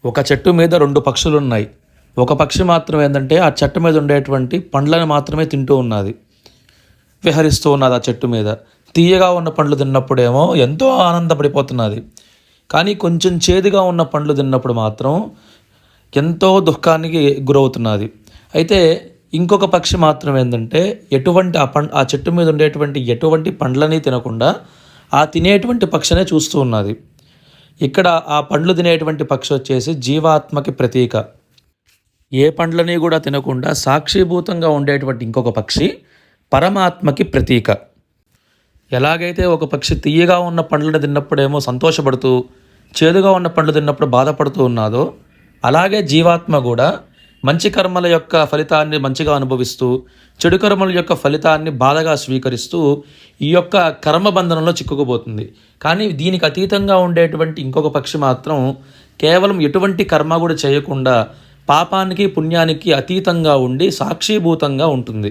ఒక చెట్టు మీద రెండు పక్షులు ఉన్నాయి. ఒక పక్షి మాత్రం ఏంటంటే ఆ చెట్టు మీద ఉండేటువంటి పండ్లను మాత్రమే తింటూ ఉన్నది, విహరిస్తూ ఉన్నది ఆ చెట్టు మీద. తీయగా ఉన్న పండ్లు తిన్నప్పుడేమో ఎంతో ఆనందపడిపోతున్నది. కానీ కొంచెం చేదుగా ఉన్న పండ్లు తిన్నప్పుడు మాత్రం ఎంతో దుఃఖానికి గురవుతున్నది. అయితే ఇంకొక పక్షి మాత్రం ఏంటంటే ఆ చెట్టు మీద ఉండేటువంటి ఎటువంటి పండ్లని తినకుండా ఆ తినేటువంటి పక్షినే చూస్తూ ఉన్నది. ఇక్కడ ఆ పండ్లు తినేటువంటి పక్షి వచ్చేసి జీవాత్మకి ప్రతీక. ఏ పండ్లని కూడా తినకుండా సాక్షిభూతంగా ఉండేటువంటి ఇంకొక పక్షి పరమాత్మకి ప్రతీక. ఎలాగైతే ఒక పక్షి తీయగా ఉన్న పండ్లను తిన్నప్పుడేమో సంతోషపడుతూ, చేదుగా ఉన్న పండ్లు తిన్నప్పుడు బాధపడుతూ ఉన్నాదో, అలాగే జీవాత్మ కూడా మంచి కర్మల యొక్క ఫలితాన్ని మంచిగా అనుభవిస్తూ, చెడు కర్మల యొక్క ఫలితాన్ని బాధగా స్వీకరిస్తూ ఈ యొక్క కర్మబంధనంలో చిక్కుకుపోతుంది. కానీ దీనికి అతీతంగా ఉండేటువంటి ఇంకొక పక్షి మాత్రం కేవలం ఎటువంటి కర్మ కూడా చేయకుండా పాపానికి పుణ్యానికి అతీతంగా ఉండి సాక్షిభూతంగా ఉంటుంది.